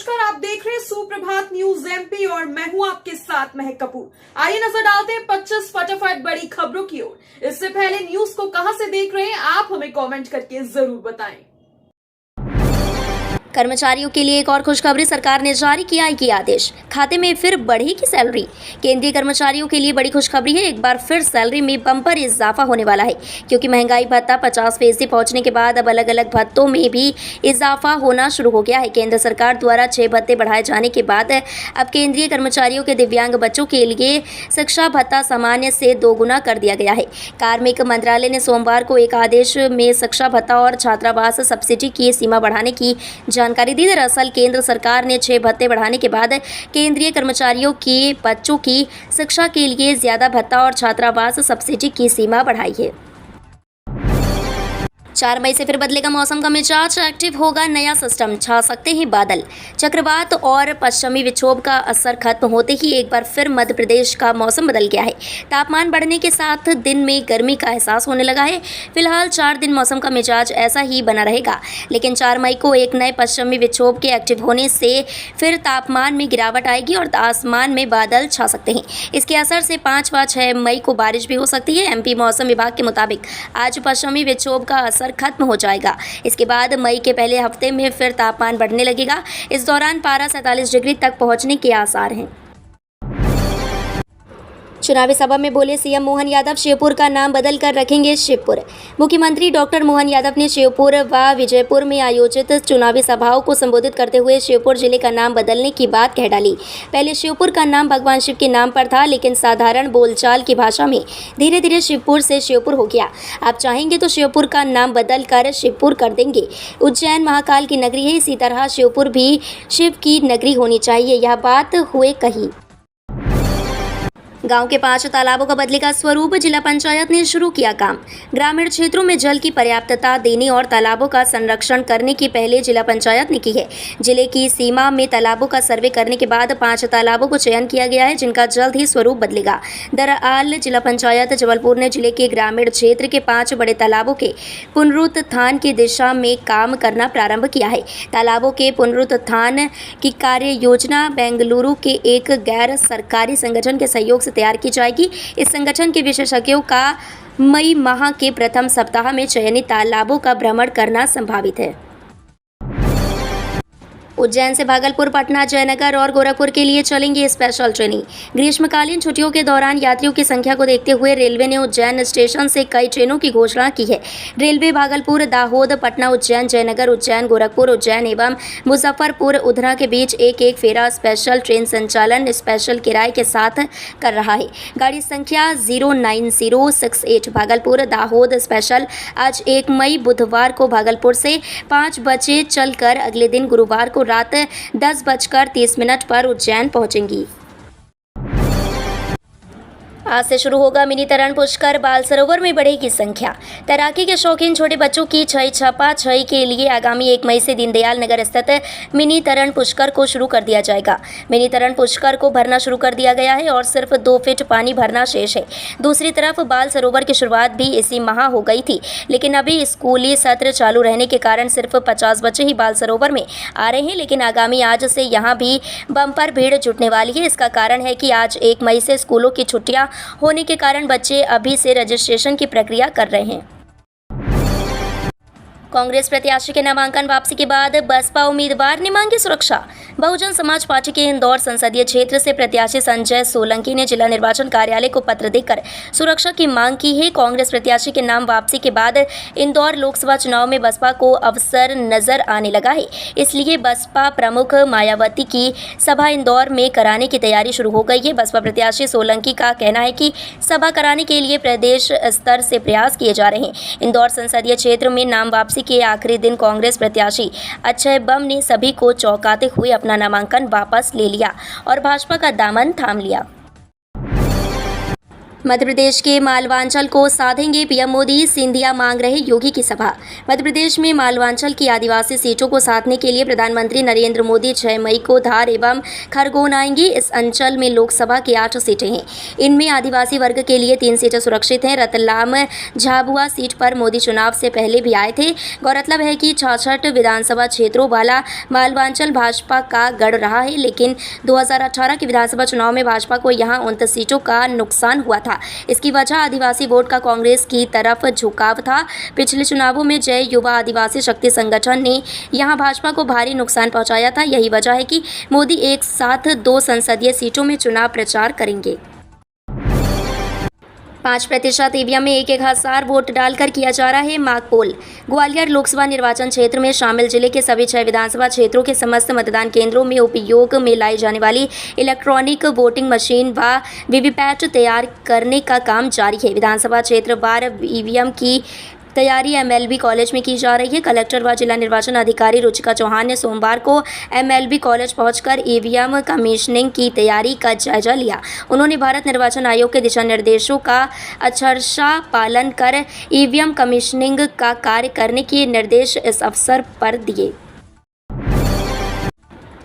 नमस्कार, आप देख रहे हैं सुप्रभात न्यूज एमपी और मैं हूं आपके साथ महक कपूर। आइए नजर डालते हैं 25 फटाफट बड़ी खबरों की ओर। इससे पहले न्यूज को कहां से देख रहे हैं आप हमें कमेंट करके जरूर बताएं। कर्मचारियों के लिए एक और खुशखबरी, सरकार ने जारी किया है कि आदेश, खाते में फिर बढ़ेगी सैलरी। केंद्रीय कर्मचारियों के लिए बड़ी खुशखबरी है, एक बार फिर सैलरी में बम्पर इजाफा होने वाला है क्योंकि महंगाई भत्ता 50% पहुंचने के बाद अब अलग अलग भत्तों में भी इजाफा होना शुरू हो गया है। केंद्र सरकार द्वारा 6 भत्ते बढ़ाए जाने के बाद अब केंद्रीय कर्मचारियों के दिव्यांग बच्चों के लिए शिक्षा भत्ता सामान्य से 2 गुना कर दिया गया है। कार्मिक मंत्रालय ने सोमवार को एक आदेश में शिक्षा भत्ता और छात्रावास सब्सिडी की सीमा बढ़ाने की जानकारी दी। दरअसल केंद्र सरकार ने 6 भत्ते बढ़ाने के बाद केंद्रीय कर्मचारियों के बच्चों की शिक्षा के लिए ज्यादा भत्ता और छात्रावास सब्सिडी की सीमा बढ़ाई है। 4 मई से फिर बदलेगा मौसम का मिजाज, एक्टिव होगा नया सिस्टम, छा सकते हैं बादल। चक्रवात और पश्चिमी विक्षोभ का असर खत्म होते ही एक बार फिर मध्य प्रदेश का मौसम बदल गया है। तापमान बढ़ने के साथ दिन में गर्मी का एहसास होने लगा है। फिलहाल 4 दिन मौसम का मिजाज ऐसा ही बना रहेगा, लेकिन 4 मई को एक नए पश्चिमी विक्षोभ के एक्टिव होने से फिर तापमान में गिरावट आएगी और आसमान में बादल छा सकते हैं। इसके असर से 5 व 6 मई को बारिश भी हो सकती है। एमपी मौसम विभाग के मुताबिक आज पश्चिमी विक्षोभ का असर खत्म हो जाएगा। इसके बाद मई के पहले हफ्ते में फिर तापमान बढ़ने लगेगा। इस दौरान पारा 47 डिग्री तक पहुंचने के आसार हैं। चुनावी सभा में बोले सीएम मोहन यादव, शिवपुर का नाम बदलकर रखेंगे शिवपुर। मुख्यमंत्री डॉक्टर मोहन यादव ने शिवपुर व विजयपुर में आयोजित चुनावी सभाओं को संबोधित करते हुए शिवपुर जिले का नाम बदलने की बात कह डाली। पहले शिवपुर का नाम भगवान शिव के नाम पर था, लेकिन साधारण बोलचाल की भाषा में धीरे धीरे शिवपुर से शिवपुर हो गया। आप चाहेंगे तो शिवपुर का नाम बदल कर शिवपुर कर देंगे। उज्जैन महाकाल की नगरी है, इसी तरह शिवपुर भी शिव की नगरी होनी चाहिए, यह बात हुए कही। गांव के 5 तालाबों का बदलेगा स्वरूप, जिला पंचायत ने शुरू किया काम। ग्रामीण क्षेत्रों में जल की पर्याप्तता देने और तालाबों का संरक्षण करने की पहले जिला पंचायत ने की है। जिले की सीमा में तालाबों का सर्वे करने के बाद 5 तालाबों को चयन किया गया है, जिनका जल्द ही स्वरूप बदलेगा। दरअसल जिला पंचायत जबलपुर ने जिले के ग्रामीण क्षेत्र के 5 बड़े तालाबों के पुनरुत्थान की दिशा में काम करना प्रारंभ किया है। तालाबों के पुनरुत्थान की कार्य योजना बेंगलुरु के एक गैर सरकारी संगठन के सहयोग से तैयार की जाएगी। इस संगठन के विशेषज्ञों का मई माह के प्रथम सप्ताह में चयनित तालाबों का भ्रमण करना संभावित है। उज्जैन से भागलपुर, पटना, जयनगर और गोरखपुर के लिए चलेंगी स्पेशल ट्रेनें। ग्रीष्मकालीन छुट्टियों के दौरान यात्रियों की संख्या को देखते हुए रेलवे ने उज्जैन स्टेशन से कई ट्रेनों की घोषणा की है। रेलवे भागलपुर, दाहोद, पटना, उज्जैन, जयनगर, उज्जैन, गोरखपुर, उज्जैन एवं मुजफ्फरपुर, उधना के बीच एक फेरा स्पेशल ट्रेन संचालन स्पेशल किराए के साथ कर रहा है। गाड़ी संख्या 09068 भागलपुर दाहोद स्पेशल आज 1 मई बुधवार को भागलपुर से 5 बजे चलकर अगले दिन गुरुवार को रात 10:30 पर उज्जैन पहुंचेंगी। आज से शुरू होगा मिनी तरण पुष्कर, बाल सरोवर में बढ़ेगी संख्या। तैराकी के शौकीन छोटे बच्चों की छई छपा छई के लिए आगामी 1 मई से दीनदयाल नगर स्थित मिनी तरण पुष्कर को शुरू कर दिया जाएगा। मिनी तरण पुष्कर को भरना शुरू कर दिया गया है और सिर्फ 2 फीट पानी भरना शेष है। दूसरी तरफ बाल सरोवर की शुरुआत भी इसी माह हो गई थी, लेकिन अभी स्कूली सत्र चालू रहने के कारण सिर्फ 50 बच्चे ही बाल सरोवर में आ रहे हैं। लेकिन आगामी आज से यहाँ भी बम्पर भीड़ जुटने वाली है। इसका कारण है कि आज 1 मई से स्कूलों की छुट्टियां होने के कारण बच्चे अभी से रजिस्ट्रेशन की प्रक्रिया कर रहे हैं। कांग्रेस प्रत्याशी के नामांकन वापसी के बाद बसपा उम्मीदवार ने मांगी सुरक्षा। बहुजन समाज पार्टी के इंदौर संसदीय क्षेत्र से प्रत्याशी संजय सोलंकी ने जिला निर्वाचन कार्यालय को पत्र देकर सुरक्षा की मांग की है। कांग्रेस प्रत्याशी के नाम वापसी के बाद इंदौर लोकसभा चुनाव में बसपा को अवसर नजर आने लगा है, इसलिए बसपा प्रमुख मायावती की सभा इंदौर में कराने की तैयारी शुरू हो गई है। बसपा प्रत्याशी सोलंकी का कहना है कि सभा कराने के लिए प्रदेश स्तर से प्रयास किए जा रहे हैं। इंदौर संसदीय क्षेत्र में नाम वापसी के आखिरी दिन कांग्रेस प्रत्याशी अक्षय बम ने सभी को चौंकाते हुए अपना नामांकन वापस ले लिया और भाजपा का दामन थाम लिया। मध्य प्रदेश के मालवांचल को साधेंगे पीएम मोदी, सिंधिया मांग रहे योगी की सभा। मध्य प्रदेश में मालवांचल की आदिवासी सीटों को साधने के लिए प्रधानमंत्री नरेंद्र मोदी 6 मई को धार एवं खरगोन आएंगे। इस अंचल में लोकसभा की 8 सीटें हैं। इनमें आदिवासी वर्ग के लिए 3 सीटें सुरक्षित हैं। रतलाम झाबुआ सीट पर मोदी चुनाव से पहले भी आए थे। गौरतलब है कि 66 विधानसभा क्षेत्रों वाला मालवांचल भाजपा का गढ़ रहा है, लेकिन 2018 के विधानसभा चुनाव में भाजपा को यहां 29 सीटों का नुकसान हुआ था। इसकी वजह आदिवासी वोट का कांग्रेस की तरफ झुकाव था। पिछले चुनावों में जय युवा आदिवासी शक्ति संगठन ने यहां भाजपा को भारी नुकसान पहुंचाया था। यही वजह है कि मोदी एक साथ 2 संसदीय सीटों में चुनाव प्रचार करेंगे। 5% ईवीएम में 1,000 वोट डालकर किया जा रहा है मॉक पोल। ग्वालियर लोकसभा निर्वाचन क्षेत्र में शामिल जिले के सभी 6 विधानसभा क्षेत्रों के समस्त मतदान केंद्रों में उपयोग में लाई जाने वाली इलेक्ट्रॉनिक वोटिंग मशीन व वीवीपैट तैयार करने का काम जारी है। विधानसभा क्षेत्र वार ईवीएम की तैयारी एमएलबी कॉलेज में की जा रही है। कलेक्टर व जिला निर्वाचन अधिकारी रुचिका चौहान ने सोमवार को एमएलबी कॉलेज पहुंचकर ईवीएम कमीशनिंग की तैयारी का जायजा लिया। उन्होंने भारत निर्वाचन आयोग के दिशा निर्देशों का अक्षरशः पालन कर ईवीएम कमीशनिंग का कार्य करने के निर्देश इस अवसर पर दिए।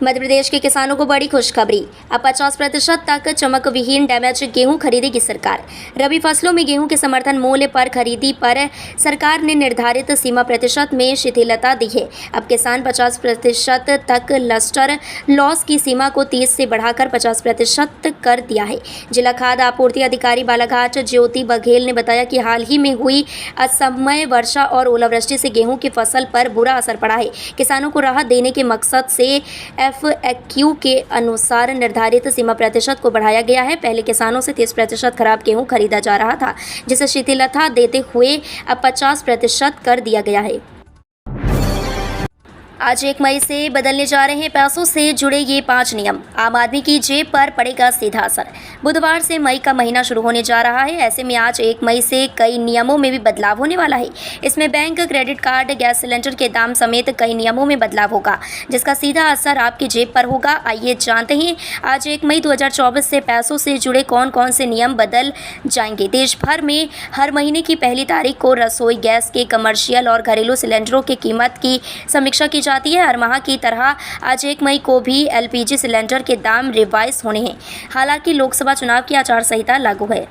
मध्य प्रदेश के किसानों को बड़ी खुशखबरी, अब 50% तक चमक विहीन डैमेज गेहूं खरीदेगी सरकार। रबी फसलों में गेहूं के समर्थन मूल्य पर खरीदी पर सरकार ने निर्धारित सीमा प्रतिशत में शिथिलता दी है। अब किसान 50% तक लस्टर लॉस की सीमा को 30 से बढ़ाकर 50% कर दिया है। जिला खाद्य आपूर्ति अधिकारी बालाघाट ज्योति बघेल ने बताया कि हाल ही में हुई असमय वर्षा और ओलावृष्टि से गेहूं की फसल पर बुरा असर पड़ा है। किसानों को राहत देने के मकसद से FAQ के अनुसार निर्धारित सीमा प्रतिशत को बढ़ाया गया है। पहले किसानों से 30% खराब गेहूं खरीदा जा रहा था, जिसे शिथिलता देते हुए अब 50% कर दिया गया है। आज 1 मई से बदलने जा रहे हैं पैसों से जुड़े ये 5 नियम। आम आदमी की जेब पर पड़ेगा सीधा असर। बुधवार से मई का महीना शुरू होने जा रहा है। ऐसे में आज 1 मई से कई नियमों में भी बदलाव होने वाला है। इसमें bank, credit card, gas cylinder के दाम समेत कई नियमों में बदलाव होगा, जिसका सीधा असर आपकी जेब पर होगा। आइए जानते हैं आज 1 मई 2024 से पैसों से जुड़े कौन कौन से नियम बदल जाएंगे। देश भर में हर महीने की पहली तारीख को रसोई गैस के, कमर्शियल और घरेलू सिलेंडरों की कीमत की समीक्षा की जाती है। हर माह की तरह आज 1 मई को भी LPG सिलेंडर के दाम रिवाइज होने हैं। हालांकि लोकसभा चुनाव की आचार संहिता लागू है।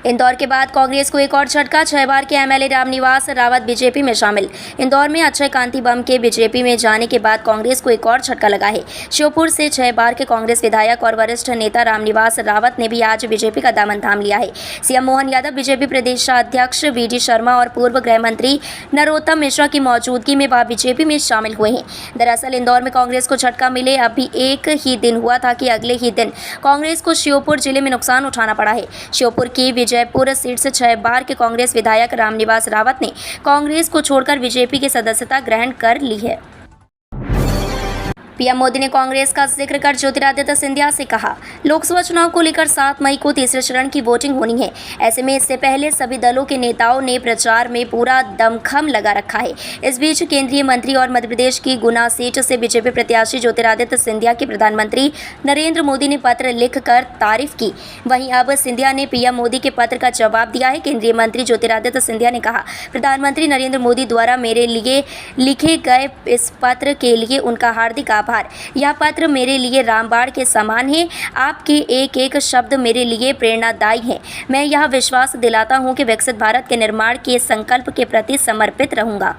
इंदौर के बाद कांग्रेस को एक और झटका, 6 बार के MLA रामनिवास रावत बीजेपी में शामिल। इंदौर में अक्षय कांति बम के बीजेपी में जाने के बाद कांग्रेस को एक और झटका लगा है। श्योपुर से 6 बार के कांग्रेस विधायक और वरिष्ठ नेता रामनिवास रावत ने भी आज बीजेपी का दामन थाम लिया है। सीएम मोहन यादव बीजेपी प्रदेशाध्यक्ष VD शर्मा और पूर्व गृह मंत्री नरोत्तम मिश्रा की मौजूदगी में वह बीजेपी में शामिल हुए हैं। दरअसल इंदौर में कांग्रेस को झटका मिले अभी एक ही दिन हुआ था कि अगले ही दिन कांग्रेस को श्योपुर जिले में नुकसान उठाना पड़ा है। श्योपुर की जयपुर सीट से 6 बार के कांग्रेस विधायक रामनिवास रावत ने कांग्रेस को छोड़कर बीजेपी की सदस्यता ग्रहण कर ली है। पीएम मोदी ने कांग्रेस का जिक्र कर ज्योतिरादित्य सिंधिया से कहा, लोकसभा चुनाव को लेकर 7 मई को तीसरे चरण की वोटिंग होनी है। ऐसे में इससे पहले सभी दलों के नेताओं ने प्रचार में पूरा दमखम लगा रखा है। इस बीच केंद्रीय मंत्री और मध्य प्रदेश की गुना सीट से बीजेपी प्रत्याशी ज्योतिरादित्य सिंधिया की प्रधानमंत्री नरेंद्र मोदी ने पत्र लिखकर तारीफ की। वहीं अब सिंधिया ने पीएम मोदी के पत्र का जवाब दिया है। केंद्रीय मंत्री ज्योतिरादित्य सिंधिया ने कहा, प्रधानमंत्री नरेंद्र मोदी द्वारा मेरे लिए लिखे गए इस पत्र के लिए उनका हार्दिक आभार। यह पत्र मेरे लिए रामबाण के समान है। आपके एक एक शब्द मेरे लिए प्रेरणादायी है। मैं यह विश्वास दिलाता हूं कि विकसित भारत के निर्माण के संकल्प के प्रति समर्पित रहूंगा।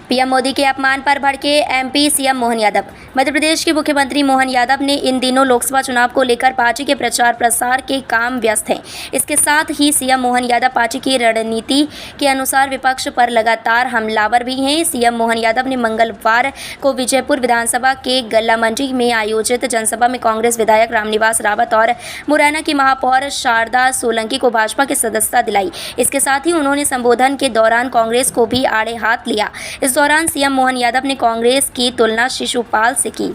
पीएम मोदी के अपमान पर भड़के MP CM मोहन यादव। मध्य प्रदेश के मुख्यमंत्री मोहन यादव ने इन दिनों लोकसभा चुनाव को लेकर पार्टी के प्रचार प्रसार के काम व्यस्त हैं। इसके साथ ही CM मोहन यादव पार्टी की रणनीति के अनुसार विपक्ष पर लगातार हमलावर भी हैं। CM मोहन यादव ने मंगलवार को विजयपुर विधानसभा के गल्ला मंडी में आयोजित जनसभा में कांग्रेस विधायक रामनिवास रावत और मुरैना की महापौर शारदा सोलंकी को भाजपा की सदस्यता दिलाई। इसके साथ ही उन्होंने संबोधन के दौरान कांग्रेस को भी आड़े हाथ लिया। इस दौरान CM मोहन यादव ने कांग्रेस की तुलना शिशुपाल से की।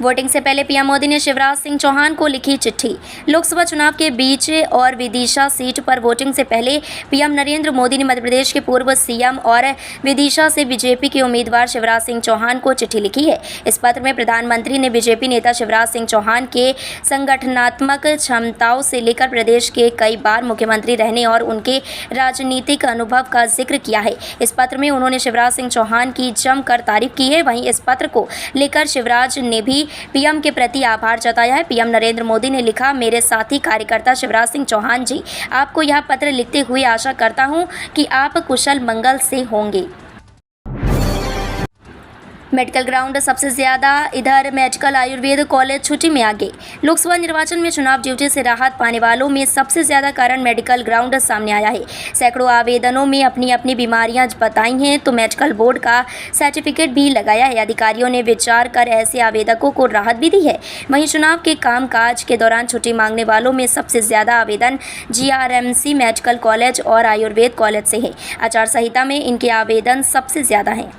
वोटिंग से पहले पीएम मोदी ने शिवराज सिंह चौहान को लिखी चिट्ठी। लोकसभा चुनाव के बीच और विदिशा सीट पर वोटिंग से पहले पीएम नरेंद्र मोदी ने मध्य प्रदेश के पूर्व सीएम और विदिशा से बीजेपी के उम्मीदवार शिवराज सिंह चौहान को चिट्ठी लिखी है। इस पत्र में प्रधानमंत्री ने बीजेपी नेता शिवराज सिंह चौहान के संगठनात्मक क्षमताओं से लेकर प्रदेश के कई बार मुख्यमंत्री रहने और उनके राजनीतिक अनुभव का जिक्र किया है। इस पत्र में उन्होंने शिवराज सिंह चौहान की जमकर तारीफ की है। वहीं इस पत्र को लेकर शिवराज ने भी पीएम के प्रति आभार जताया है। पीएम नरेंद्र मोदी ने लिखा, मेरे साथी कार्यकर्ता शिवराज सिंह चौहान जी, आपको यह पत्र लिखते हुए आशा करता हूं कि आप कुशल मंगल से होंगे। मेडिकल ग्राउंड सबसे ज्यादा, इधर मेडिकल आयुर्वेद कॉलेज छुट्टी में आगे। लोकसभा निर्वाचन में चुनाव ड्यूटी से राहत पाने वालों में सबसे ज्यादा कारण मेडिकल ग्राउंड सामने आया है। सैकड़ों आवेदनों में अपनी अपनी बीमारियां बताई हैं तो मेडिकल बोर्ड का सर्टिफिकेट भी लगाया है। अधिकारियों ने विचार कर ऐसे आवेदकों को राहत भी दी है। वहीं चुनाव के कामकाज के दौरान छुट्टी मांगने वालों में सबसे ज्यादा आवेदन GRMC मेडिकल कॉलेज और आयुर्वेद कॉलेज से है। आचार संहिता में इनके आवेदन सबसे ज्यादा हैं।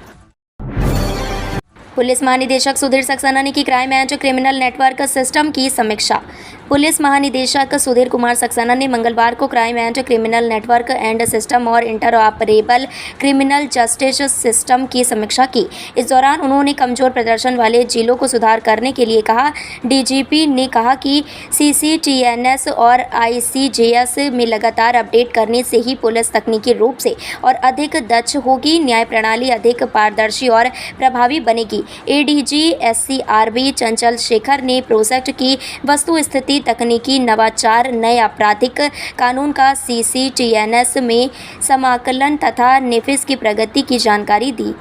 पुलिस महानिदेशक सुधीर सक्सेना ने की crime and criminal network system की समीक्षा। पुलिस महानिदेशक सुधीर कुमार सक्सेना ने मंगलवार को crime and criminal network and system और इंटरऑपरेबल क्रिमिनल जस्टिस सिस्टम की समीक्षा की। इस दौरान उन्होंने कमजोर प्रदर्शन वाले जिलों को सुधार करने के लिए कहा। डीजीपी ने कहा कि CCTNS और ICJS में लगातार अपडेट करने से ही पुलिस तकनीकी रूप से और अधिक दक्ष होगी, न्याय प्रणाली अधिक पारदर्शी और प्रभावी बनेगी। ADG SCRB चंचल शेखर ने प्रोजेक्ट की वस्तु स्थिति, तकनीकी नवाचार, नए आपराधिक कानून का CCTNS में समाकलन तथा नेफिस की प्रगति की जानकारी दी।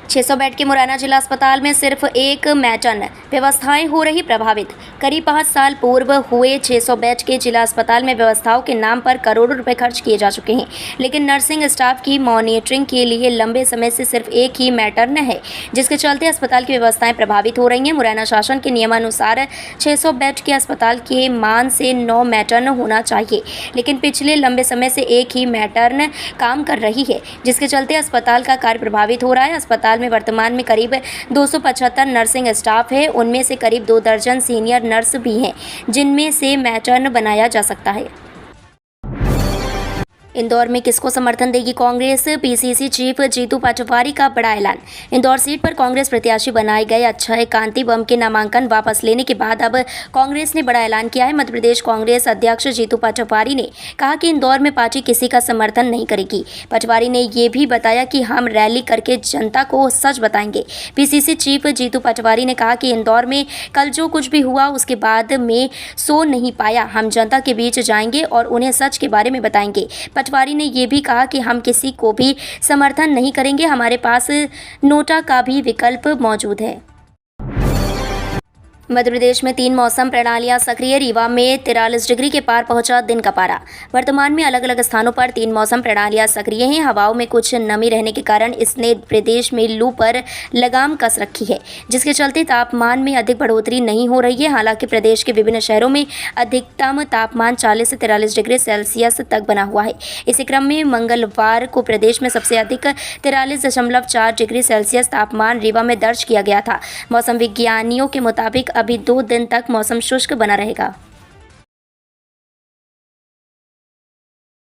600 बेड के मुरैना जिला अस्पताल में सिर्फ एक मैटर्न, व्यवस्थाएं हो रही प्रभावित। करीब 5 साल पूर्व हुए 600 बेड के जिला अस्पताल में व्यवस्थाओं के नाम पर करोड़ों रुपए खर्च किए जा चुके हैं, लेकिन नर्सिंग स्टाफ की मॉनिटरिंग के लिए लंबे समय से सिर्फ एक ही मैटर्न है, जिसके चलते अस्पताल की व्यवस्थाएं प्रभावित हो रही हैं। मुरैना शासन के नियमानुसार 600 बेड के अस्पताल के मान से 9 मैटर्न होना चाहिए, लेकिन पिछले लंबे समय से एक ही मैटर्न काम कर रही है, जिसके चलते अस्पताल का कार्य प्रभावित हो रहा है। अस्पताल में वर्तमान में करीब 275 नर्सिंग स्टाफ है, उनमें से करीब 2 दर्जन सीनियर नर्स भी हैं, जिनमें से मैटर्न बनाया जा सकता है। इंदौर में किसको समर्थन देगी कांग्रेस? PCC चीफ जीतू पटवारी का बड़ा ऐलान। इंदौर सीट पर कांग्रेस प्रत्याशी बनाए गए अक्षय कांति बम के नामांकन वापस लेने के बाद अब कांग्रेस ने बड़ा ऐलान किया है। मध्य प्रदेश कांग्रेस अध्यक्ष जीतू पटवारी ने कहा कि इंदौर में पार्टी किसी का समर्थन नहीं करेगी। पटवारी ने ये भी बताया कि हम रैली करके जनता को सच बताएंगे। PCC चीफ जीतू पटवारी ने कहा कि इंदौर में कल जो कुछ भी हुआ उसके बाद में सो नहीं पाया। हम जनता के बीच जाएंगे और उन्हें सच के बारे में बताएंगे। पटवारी ने यह भी कहा कि हम किसी को भी समर्थन नहीं करेंगे, हमारे पास नोटा का भी विकल्प मौजूद है। मध्य प्रदेश में 3 मौसम प्रणालियां सक्रिय। रीवा में 43 डिग्री के पार पहुंचा दिन का पारा। वर्तमान में अलग अलग स्थानों पर 3 मौसम प्रणालियां सक्रिय हैं। हवाओं में कुछ नमी रहने के कारण इसने प्रदेश में लू पर लगाम कस रखी है, जिसके चलते तापमान में अधिक बढ़ोतरी नहीं हो रही है। हालांकि प्रदेश के विभिन्न शहरों में अधिकतम तापमान 40 से 43 डिग्री सेल्सियस तक बना हुआ है। इसी क्रम में मंगलवार को प्रदेश में सबसे अधिक 43.4 डिग्री सेल्सियस तापमान रीवा में दर्ज किया गया था। मौसम विज्ञानियों के मुताबिक अभी 2 दिन तक मौसम शुष्क बना रहेगा।